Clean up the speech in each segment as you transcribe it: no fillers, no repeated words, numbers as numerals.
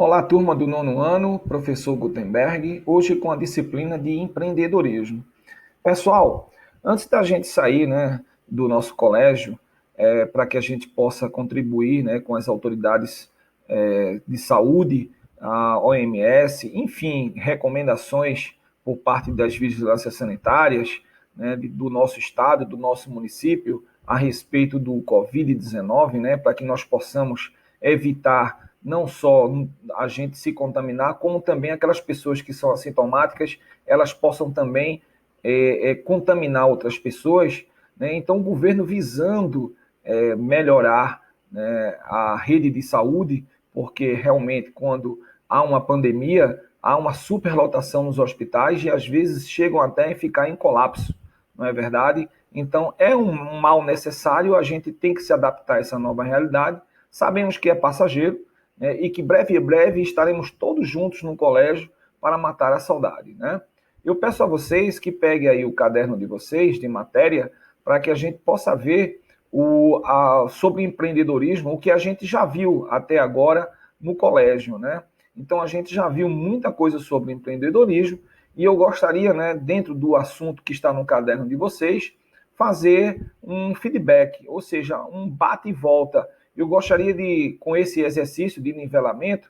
Olá, turma do nono ano, professor Gutenberg, hoje com a disciplina de empreendedorismo. Pessoal, antes da gente sair, do nosso colégio, para que a gente possa contribuir, com as autoridades de saúde, a OMS, enfim, recomendações por parte das vigilâncias sanitárias, do nosso estado, do nosso município, a respeito do Covid-19, para que nós possamos evitar não só a gente se contaminar, como também aquelas pessoas que são assintomáticas, elas possam também contaminar outras pessoas. Então, o governo visando melhorar, a rede de saúde, porque realmente quando há uma pandemia, há uma superlotação nos hospitais e às vezes chegam até a ficar em colapso, não é verdade? Então, é um mal necessário, a gente tem que se adaptar a essa nova realidade. Sabemos que é passageiro, e que breve estaremos todos juntos no colégio para matar a saudade, né? Eu peço a vocês que peguem aí o caderno de vocês, de matéria, para que a gente possa ver sobre empreendedorismo, o que a gente já viu até agora no colégio, né? Então, a gente já viu muita coisa sobre empreendedorismo e eu gostaria, dentro do assunto que está no caderno de vocês, fazer um feedback, ou seja, um bate e volta. Eu gostaria de, com esse exercício de nivelamento,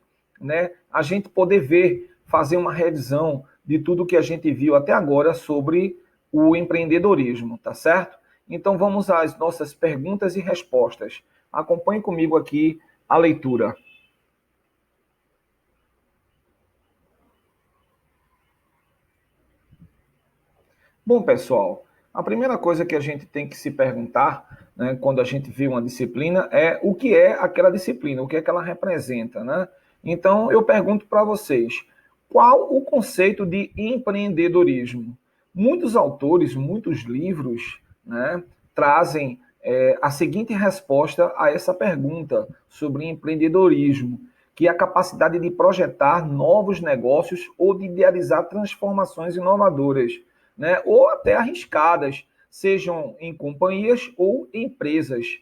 a gente poder ver, fazer uma revisão de tudo que a gente viu até agora sobre o empreendedorismo, tá certo? Então vamos às nossas perguntas e respostas. Acompanhe comigo aqui a leitura. Bom, pessoal, a primeira coisa que a gente tem que se perguntar, quando a gente vê uma disciplina, é o que é aquela disciplina, o que é que ela representa, né? Então, eu pergunto para vocês, qual o conceito de empreendedorismo? Muitos autores, muitos livros, trazem a seguinte resposta a essa pergunta sobre empreendedorismo, que é a capacidade de projetar novos negócios ou de idealizar transformações inovadoras, ou até arriscadas, sejam em companhias ou empresas.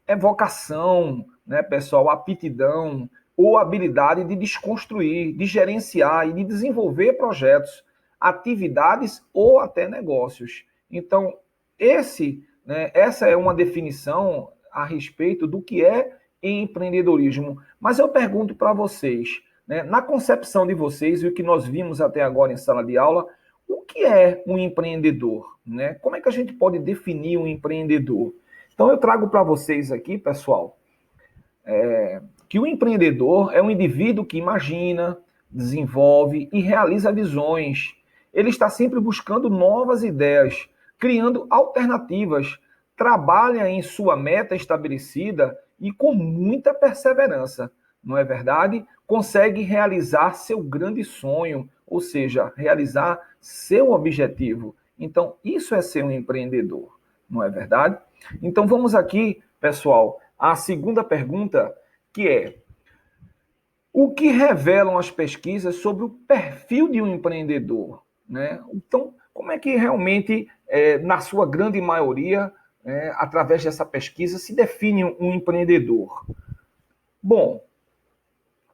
É vocação, pessoal, aptidão ou habilidade de desconstruir, de gerenciar e de desenvolver projetos, atividades ou até negócios. Então, essa é uma definição a respeito do que é empreendedorismo. Mas eu pergunto para vocês, na concepção de vocês e o que nós vimos até agora em sala de aula, o que é um empreendedor? Como é que a gente pode definir um empreendedor? Então, eu trago para vocês aqui, pessoal, que o empreendedor é um indivíduo que imagina, desenvolve e realiza visões. Ele está sempre buscando novas ideias, criando alternativas, trabalha em sua meta estabelecida e com muita perseverança, não é verdade? Consegue realizar seu grande sonho, ou seja, realizar seu objetivo. Então, isso é ser um empreendedor, não é verdade? Então, vamos aqui, pessoal, à segunda pergunta, que é: o que revelam as pesquisas sobre o perfil de um empreendedor? Então, como é que realmente, na sua grande maioria, através dessa pesquisa, se define um empreendedor? Bom,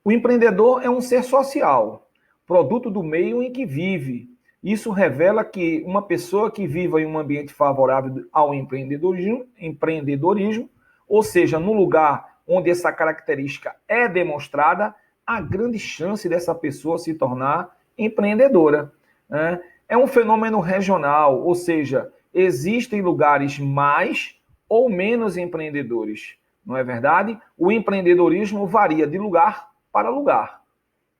o empreendedor é um ser social, produto do meio em que vive. Isso revela que uma pessoa que viva em um ambiente favorável ao empreendedorismo, ou seja, no lugar onde essa característica é demonstrada, há grande chance dessa pessoa se tornar empreendedora. É um fenômeno regional, ou seja, existem lugares mais ou menos empreendedores. Não é verdade? O empreendedorismo varia de lugar para lugar,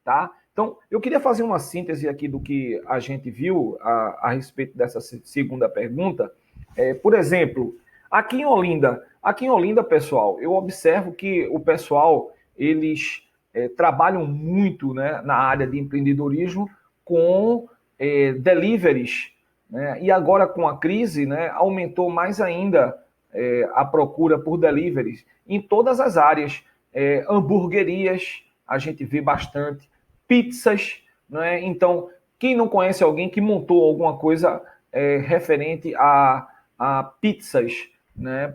tá? Então, eu queria fazer uma síntese aqui do que a gente viu a respeito dessa segunda pergunta. Por exemplo, aqui em Olinda, pessoal, eu observo que o pessoal, eles trabalham muito, na área de empreendedorismo com deliveries, e agora com a crise, aumentou mais ainda a procura por deliveries em todas as áreas. Hamburguerias, a gente vê bastante, pizzas, Então, quem não conhece alguém que montou alguma coisa referente a pizzas,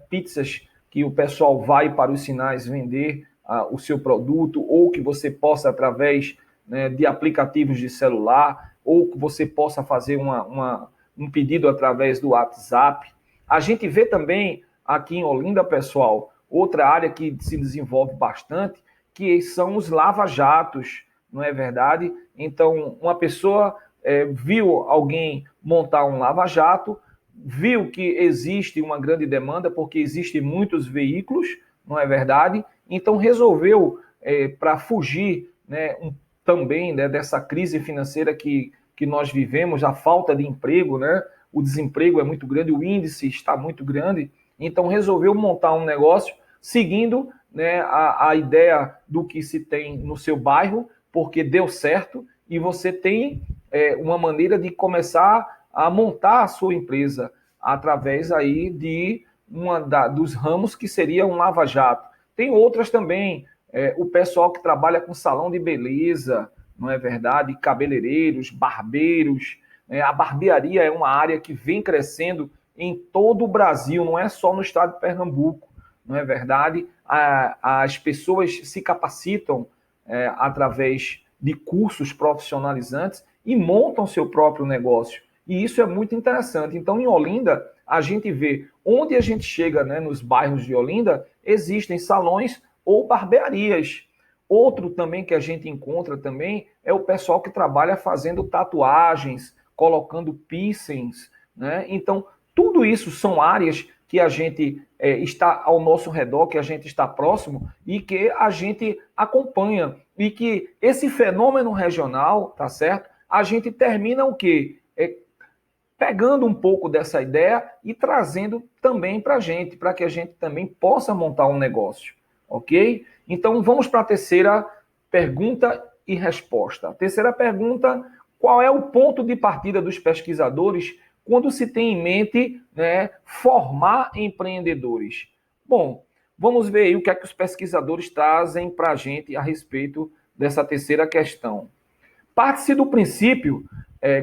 Pizzas que o pessoal vai para os sinais vender o seu produto, ou que você possa, através, né, de aplicativos de celular, ou que você possa fazer um pedido através do WhatsApp. A gente vê também aqui em Olinda, pessoal, outra área que se desenvolve bastante, que são os lava-jatos, não é verdade? Então, uma pessoa viu alguém montar um lava-jato, viu que existe uma grande demanda, porque existem muitos veículos, não é verdade? Então, resolveu, para fugir, né, também, né, dessa crise financeira que nós vivemos, a falta de emprego, né? O desemprego é muito grande, o índice está muito grande, então resolveu montar um negócio seguindo, né, a ideia do que se tem no seu bairro, porque deu certo, e você tem uma maneira de começar a montar a sua empresa através aí de dos ramos que seria um lava-jato. Tem outras também, o pessoal que trabalha com salão de beleza, não é verdade? Cabeleireiros, barbeiros. A barbearia é uma área que vem crescendo em todo o Brasil, não é só no estado de Pernambuco, não é verdade? As pessoas se capacitam através de cursos profissionalizantes e montam seu próprio negócio. E isso é muito interessante. Então, em Olinda, a gente vê, onde a gente chega, né, nos bairros de Olinda, existem salões ou barbearias. Outro também que a gente encontra também é o pessoal que trabalha fazendo tatuagens, colocando piercings, né? Então, tudo isso são áreas que a gente está ao nosso redor, que a gente está próximo e que a gente acompanha. E que esse fenômeno regional, tá certo? A gente termina o quê? Pegando um pouco dessa ideia e trazendo também para a gente, para que a gente também possa montar um negócio, ok? Então, vamos para a terceira pergunta e resposta. A terceira pergunta: qual é o ponto de partida dos pesquisadores quando se tem em mente, né, formar empreendedores? Bom, vamos ver aí o que é que os pesquisadores trazem para a gente a respeito dessa terceira questão. Parte-se do princípio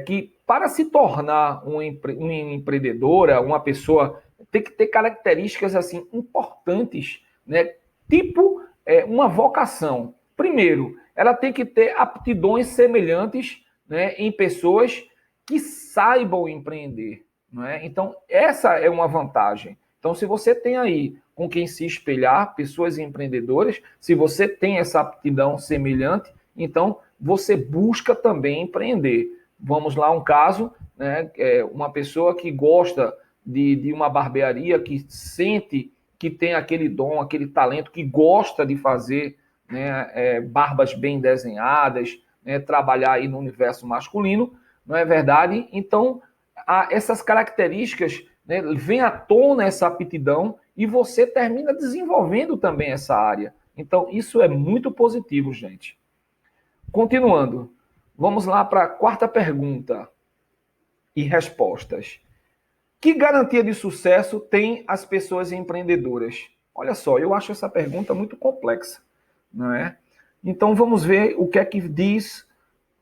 que, para se tornar uma empreendedora, uma pessoa tem que ter características assim importantes, né? Tipo uma vocação. Primeiro, ela tem que ter aptidões semelhantes, né, em pessoas que saibam empreender, não é? Então, essa é uma vantagem. Então, se você tem aí com quem se espelhar, pessoas empreendedoras, se você tem essa aptidão semelhante, então você busca também empreender. Vamos lá, um caso, né? Uma pessoa que gosta de uma barbearia, que sente que tem aquele dom, aquele talento, que gosta de fazer, né, barbas bem desenhadas, né, trabalhar aí no universo masculino, não é verdade? Então, essas características, né, vêm à tona essa aptidão e você termina desenvolvendo também essa área. Então, isso é muito positivo, gente. Continuando, vamos lá para a quarta pergunta e respostas. Que garantia de sucesso tem as pessoas empreendedoras? Olha só, eu acho essa pergunta muito complexa, não é? Então vamos ver o que é que diz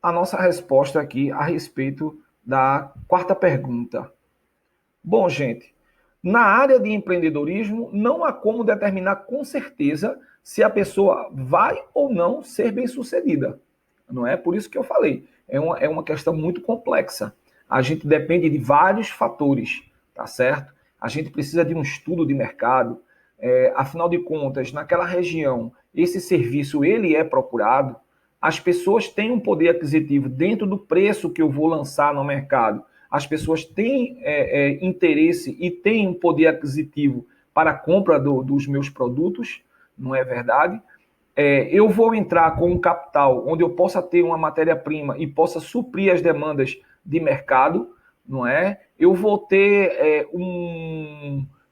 a nossa resposta aqui a respeito da quarta pergunta. Bom, gente, na área de empreendedorismo não há como determinar com certeza se a pessoa vai ou não ser bem-sucedida. Não é? Por isso que eu falei, é uma questão muito complexa. A gente depende de vários fatores, tá certo? A gente precisa de um estudo de mercado. Afinal de contas, naquela região, esse serviço ele é procurado. As pessoas têm um poder aquisitivo dentro do preço que eu vou lançar no mercado. As pessoas têm interesse e têm um poder aquisitivo para a compra dos meus produtos, não é verdade? Eu vou entrar com um capital onde eu possa ter uma matéria-prima e possa suprir as demandas de mercado, não é? Eu vou ter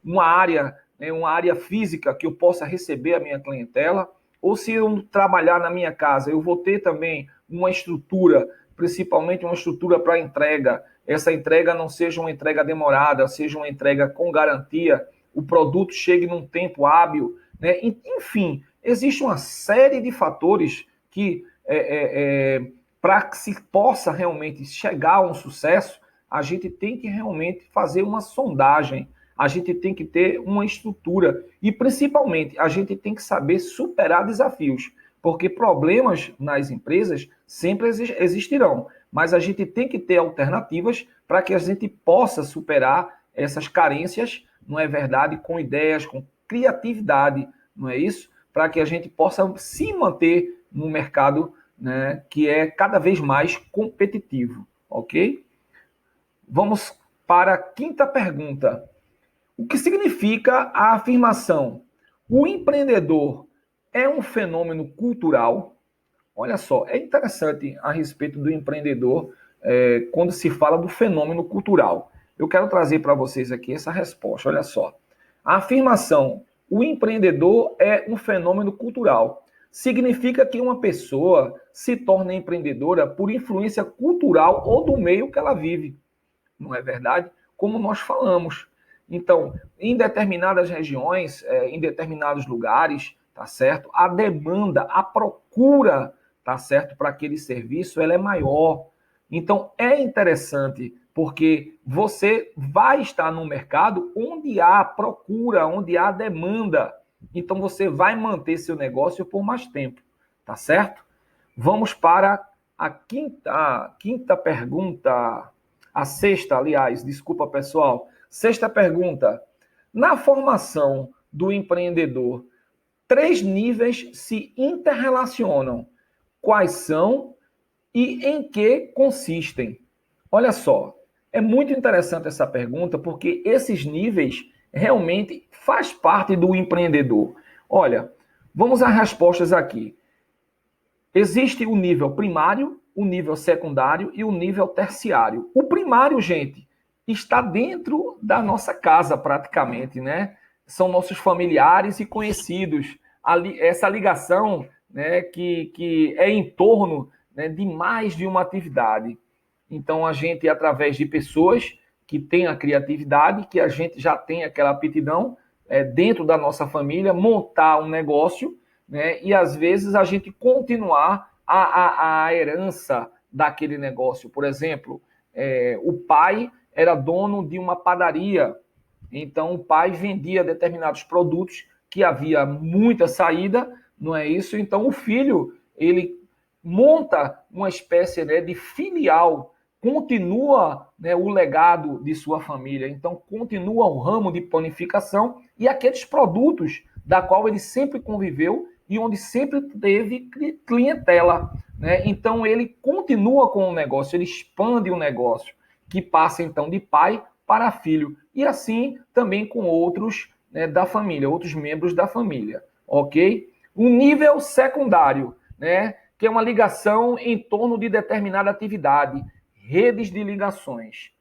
uma área, né, uma área física que eu possa receber a minha clientela, ou se eu trabalhar na minha casa, eu vou ter também uma estrutura, principalmente uma estrutura para entrega. Essa entrega não seja uma entrega demorada, seja uma entrega com garantia, o produto chegue num tempo hábil, né? Enfim, existe uma série de fatores que, para que se possa realmente chegar a um sucesso, a gente tem que realmente fazer uma sondagem. a gente tem que ter uma estrutura e, principalmente, a gente tem que saber superar desafios, porque problemas nas empresas sempre existirão, mas a gente tem que ter alternativas para que a gente possa superar essas carências, não é verdade, com ideias, com criatividade, não é isso? Para que a gente possa se manter no mercado, né, que é cada vez mais competitivo, ok? Vamos para a quinta pergunta. O que significa a afirmação? O empreendedor é um fenômeno cultural? Olha só, é interessante a respeito do empreendedor quando se fala do fenômeno cultural. Eu quero trazer para vocês aqui essa resposta. Olha só. A afirmação, o empreendedor é um fenômeno cultural, significa que uma pessoa se torna empreendedora por influência cultural ou do meio que ela vive. Não é verdade? Como nós falamos. Então, em determinadas regiões, em determinados lugares, tá certo? A demanda, a procura, tá certo, para aquele serviço, ela é maior. Então, é interessante, porque você vai estar no mercado onde há procura, onde há demanda. Então, você vai manter seu negócio por mais tempo, tá certo? Vamos para a quinta pergunta. A sexta, aliás, desculpa pessoal. Sexta pergunta. Na formação do empreendedor, 3 níveis se interrelacionam. Quais são e em que consistem? Olha só, é muito interessante essa pergunta porque esses níveis realmente faz parte do empreendedor. Olha, vamos às respostas aqui. Existe o nível primário, o nível secundário e o nível terciário. O primário, gente, está dentro da nossa casa praticamente, né? São nossos familiares e conhecidos. Essa ligação, né, que é em torno, né, de mais de uma atividade. Então, a gente, através de pessoas que têm a criatividade, que a gente já tem aquela aptidão, dentro da nossa família, montar um negócio, né, e às vezes a gente continuar a herança daquele negócio. Por exemplo, o pai era dono de uma padaria, então o pai vendia determinados produtos que havia muita saída, não é isso? Então o filho, ele monta uma espécie, né, de filial, continua, né, o legado de sua família, então continua o ramo de panificação e aqueles produtos da qual ele sempre conviveu e onde sempre teve clientela, né? Então ele continua com o negócio, ele expande o negócio, que passa então de pai para filho e assim também com outros, né, da família, outros membros da família, ok? O nível secundário, né, que é uma ligação em torno de determinada atividade, redes de ligações.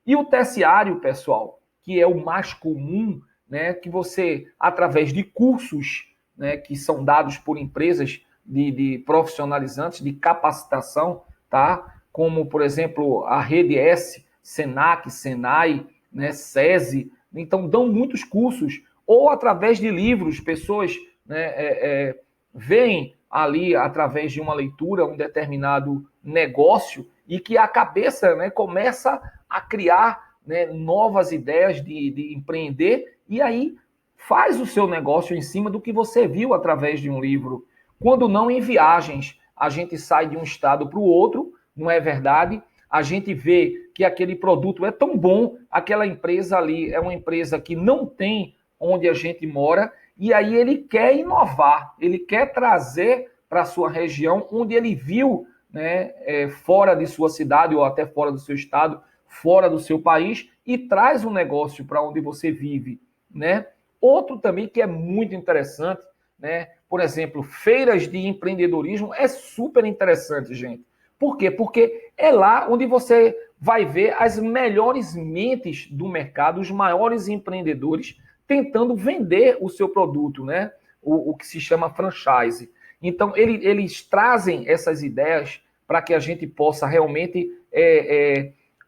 E o terciário, pessoal, que é o mais comum, né, que você, através de cursos, né, que são dados por empresas de profissionalizantes, de capacitação, tá? Como, por exemplo, a Rede S, Senac, Senai, né, SESI, então dão muitos cursos, ou através de livros, pessoas, né, veem ali, através de uma leitura, um determinado negócio, e que a cabeça, né, começa a criar, né, novas ideias de empreender, e aí faz o seu negócio em cima do que você viu através de um livro. Quando não em viagens, a gente sai de um estado para o outro, não é verdade? A gente vê que aquele produto é tão bom, aquela empresa ali é uma empresa que não tem onde a gente mora, e aí ele quer inovar, ele quer trazer para a sua região, onde ele viu, né, fora de sua cidade ou até fora do seu estado, fora do seu país, e traz um negócio para onde você vive, né? Outro também que é muito interessante, né? Por exemplo, feiras de empreendedorismo é super interessante, gente. Por quê? Porque é lá onde você vai ver as melhores mentes do mercado, os maiores empreendedores tentando vender o seu produto, né? O que se chama franchise. Então, eles trazem essas ideias para que a gente possa realmente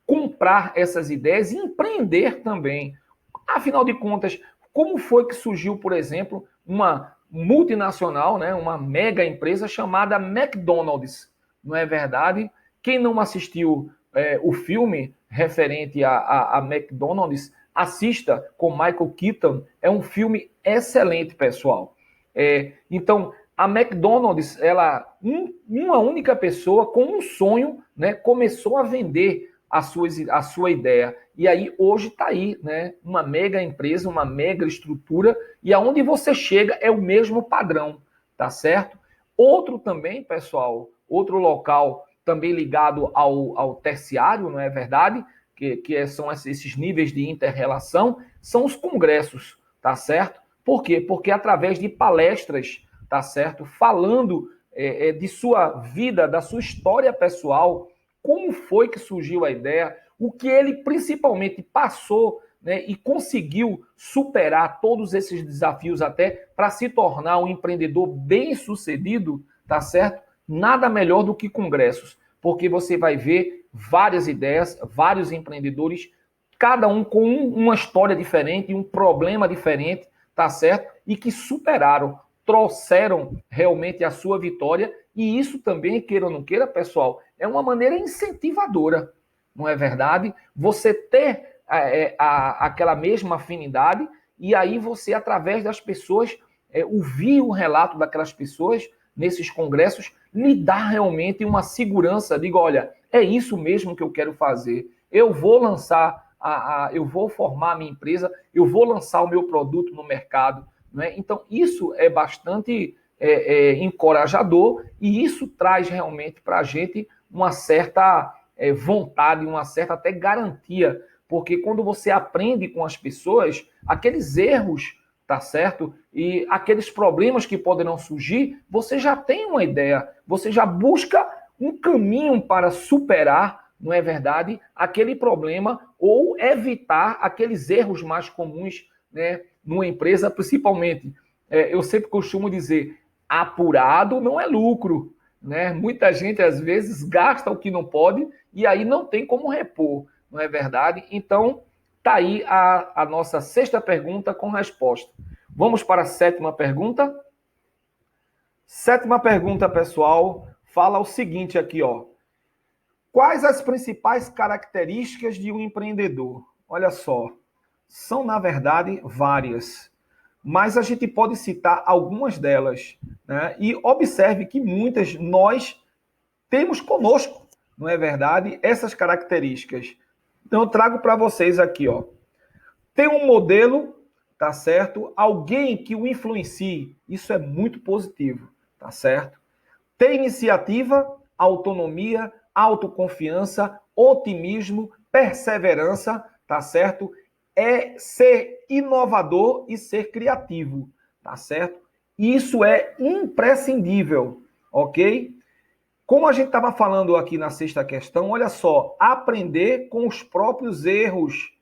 comprar essas ideias e empreender também. Afinal de contas, como foi que surgiu, por exemplo, uma multinacional, né, uma mega empresa chamada McDonald's? Não é verdade? Quem não assistiu o filme referente a McDonald's, Assista com Michael Keaton, é um filme excelente, pessoal. Então, a McDonald's, uma única pessoa com um sonho, né, começou a vender a sua ideia. E aí, hoje está aí, né, uma mega empresa, uma mega estrutura, e aonde você chega é o mesmo padrão, tá certo? Outro também, pessoal, outro local também ligado ao terciário, não é verdade? Que são esses níveis de inter-relação, são os congressos, tá certo? Por quê? Porque através de palestras, tá certo? Falando de sua vida, da sua história pessoal, como foi que surgiu a ideia, o que ele principalmente passou, né, e conseguiu superar todos esses desafios até para se tornar um empreendedor bem-sucedido, tá certo? Nada melhor do que congressos, porque você vai ver várias ideias, vários empreendedores, cada um com uma história diferente, um problema diferente, tá certo? E que superaram, trouxeram realmente a sua vitória, e isso também, queira ou não queira, pessoal, é uma maneira incentivadora, não é verdade? Você ter aquela mesma afinidade, e aí você, através das pessoas, ouvir o relato daquelas pessoas nesses congressos, lhe dá realmente uma segurança, digo, olha, é isso mesmo que eu quero fazer, eu vou lançar, eu vou formar a minha empresa, eu vou lançar o meu produto no mercado, né? Então, isso é bastante encorajador, e isso traz realmente para a gente uma certa vontade, uma certa até garantia, porque quando você aprende com as pessoas, aqueles erros, tá certo? E aqueles problemas que poderão surgir, você já tem uma ideia, você já busca um caminho para superar, não é verdade, aquele problema ou evitar aqueles erros mais comuns, né, numa empresa, principalmente. Eu sempre costumo dizer, apurado não é lucro, né? Muita gente às vezes gasta o que não pode e aí não tem como repor, não é verdade? Então, tá aí a nossa sexta pergunta com resposta. Vamos para a sétima pergunta? Sétima pergunta, pessoal, fala o seguinte aqui, ó. Quais as principais características de um empreendedor? Olha só, são na verdade várias, mas a gente pode citar algumas delas, né? E observe que muitas nós temos conosco, não é verdade? Essas características. Então eu trago para vocês aqui, ó. Tem um modelo, tá certo? Alguém que o influencie. Isso é muito positivo, tá certo? Ter iniciativa, autonomia, autoconfiança, otimismo, perseverança, tá certo? É ser inovador e ser criativo, tá certo? Isso é imprescindível, ok? Como a gente estava falando aqui na sexta questão, olha só, aprender com os próprios erros,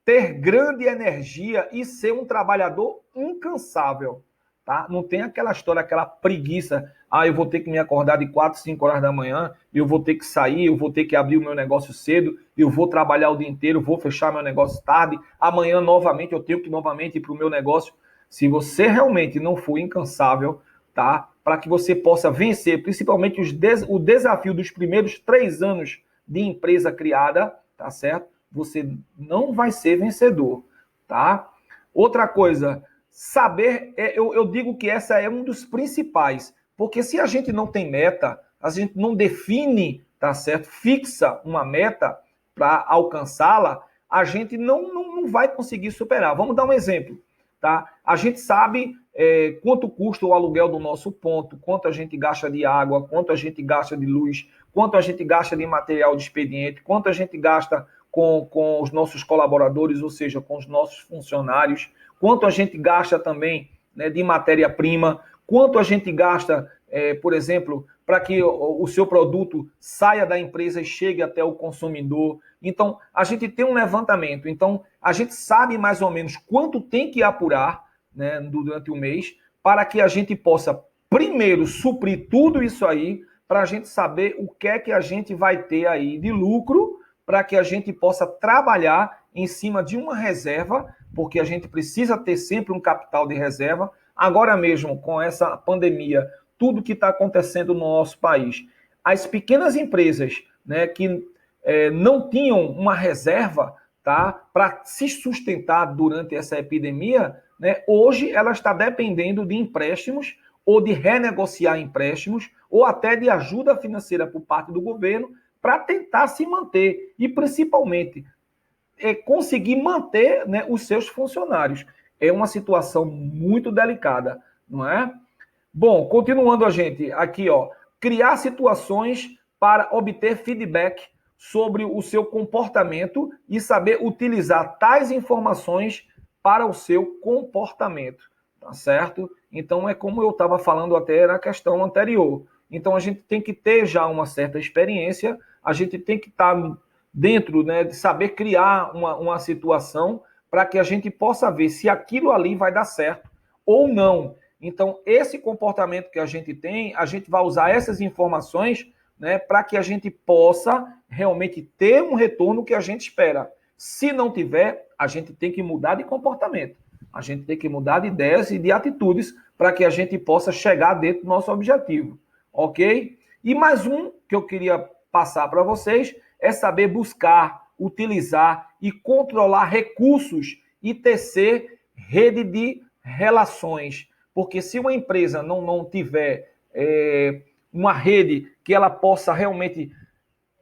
ter grande energia e ser um trabalhador incansável, tá? Não tem aquela história, aquela preguiça, eu vou ter que me acordar de 4, 5 horas da manhã, eu vou ter que sair, eu vou ter que abrir o meu negócio cedo, eu vou trabalhar o dia inteiro, vou fechar meu negócio tarde, amanhã novamente eu tenho que novamente ir para o meu negócio. Se você realmente não for incansável, tá? Para que você possa vencer, principalmente o desafio dos primeiros 3 anos de empresa criada, tá certo? Você não vai ser vencedor, tá? Outra coisa, saber, eu digo que essa é um dos principais, porque se a gente não tem meta, a gente não define, tá certo? Fixa uma meta para alcançá-la, a gente não vai conseguir superar. Vamos dar um exemplo, tá? A gente sabe quanto custa o aluguel do nosso ponto, quanto a gente gasta de água, quanto a gente gasta de luz, quanto a gente gasta de material de expediente, quanto a gente gasta com os nossos colaboradores, ou seja, com os nossos funcionários, quanto a gente gasta também, né, de matéria-prima, quanto a gente gasta, por exemplo, para que o seu produto saia da empresa e chegue até o consumidor. Então, a gente tem um levantamento. Então, a gente sabe mais ou menos quanto tem que apurar, né, durante o mês, para que a gente possa, primeiro, suprir tudo isso aí, para a gente saber o que é que a gente vai ter aí de lucro, para que a gente possa trabalhar em cima de uma reserva, porque a gente precisa ter sempre um capital de reserva. Agora mesmo, com essa pandemia, tudo que está acontecendo no nosso país, as pequenas empresas, né, que não tinham uma reserva, tá? Para se sustentar durante essa epidemia, né? Hoje ela está dependendo de empréstimos ou de renegociar empréstimos ou até de ajuda financeira por parte do governo para tentar se manter e principalmente conseguir manter, né, os seus funcionários. É uma situação muito delicada, não é? Bom, continuando a gente aqui, ó, criar situações para obter feedback sobre o seu comportamento e saber utilizar tais informações para o seu comportamento, tá certo? Então é como eu estava falando até na questão anterior. Então a gente tem que ter já uma certa experiência, a gente tem que estar dentro, né, de saber criar uma situação para que a gente possa ver se aquilo ali vai dar certo ou não. Então, esse comportamento que a gente tem, a gente vai usar essas informações, né, para que a gente possa realmente ter um retorno que a gente espera. Se não tiver, a gente tem que mudar de comportamento. A gente tem que mudar de ideias e de atitudes para que a gente possa chegar dentro do nosso objetivo. Ok? E mais um que eu queria passar para vocês é saber buscar, utilizar e controlar recursos e tecer rede de relações. Porque se uma empresa não tiver uma rede que ela possa realmente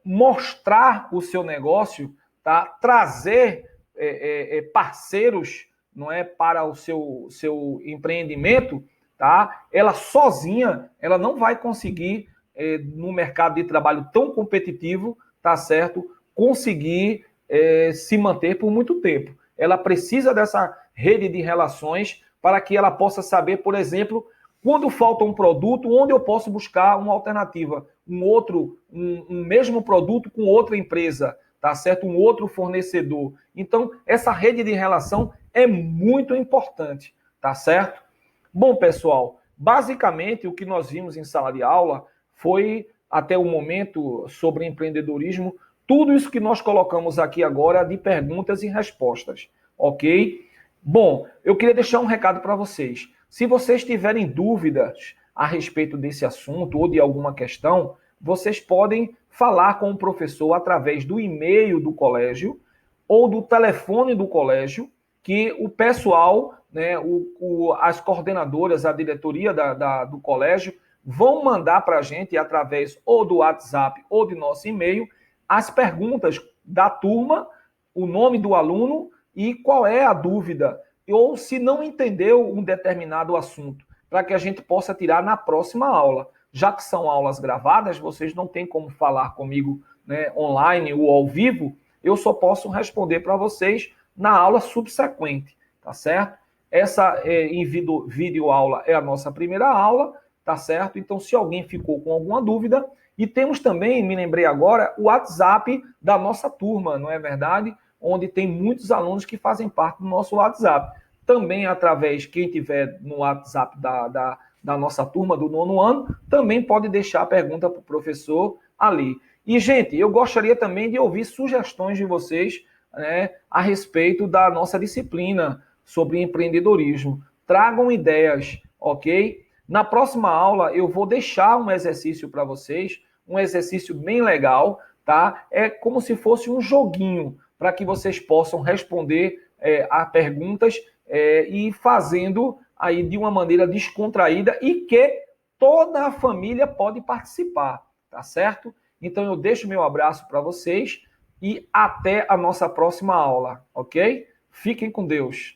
mostrar o seu negócio, tá? Trazer parceiros, não é, para o seu empreendimento, tá? Ela sozinha, ela não vai conseguir no mercado de trabalho tão competitivo, tá certo? Conseguir se manter por muito tempo. Ela precisa dessa rede de relações para que ela possa saber, por exemplo, quando falta um produto, onde eu posso buscar uma alternativa, um mesmo produto com outra empresa, tá certo? Um outro fornecedor. Então, essa rede de relação é muito importante, tá certo? Bom, pessoal, basicamente o que nós vimos em sala de aula foi, até o momento, sobre empreendedorismo, tudo isso que nós colocamos aqui agora de perguntas e respostas, ok? Bom, eu queria deixar um recado para vocês. Se vocês tiverem dúvidas a respeito desse assunto ou de alguma questão, vocês podem falar com o professor através do e-mail do colégio ou do telefone do colégio, que o pessoal, né, as coordenadoras, a diretoria do colégio, vão mandar para a gente através ou do WhatsApp ou de nosso e-mail as perguntas da turma, o nome do aluno e qual é a dúvida, ou se não entendeu um determinado assunto, para que a gente possa tirar na próxima aula. Já que são aulas gravadas, vocês não têm como falar comigo, né, online ou ao vivo, eu só posso responder para vocês na aula subsequente, tá certo? Essa vídeo aula é a nossa primeira aula, tá certo? Então, se alguém ficou com alguma dúvida, e temos também, me lembrei agora, o WhatsApp da nossa turma, não é verdade? Onde tem muitos alunos que fazem parte do nosso WhatsApp. Também através, quem tiver no WhatsApp da nossa turma do 9º ano, também pode deixar a pergunta para o professor ali. E, gente, eu gostaria também de ouvir sugestões de vocês, né, a respeito da nossa disciplina sobre empreendedorismo. Tragam ideias, ok? Na próxima aula eu vou deixar um exercício para vocês, um exercício bem legal, tá? É como se fosse um joguinho para que vocês possam responder a perguntas e fazendo aí de uma maneira descontraída e que toda a família pode participar, tá certo? Então eu deixo meu abraço para vocês e até a nossa próxima aula, ok? Fiquem com Deus.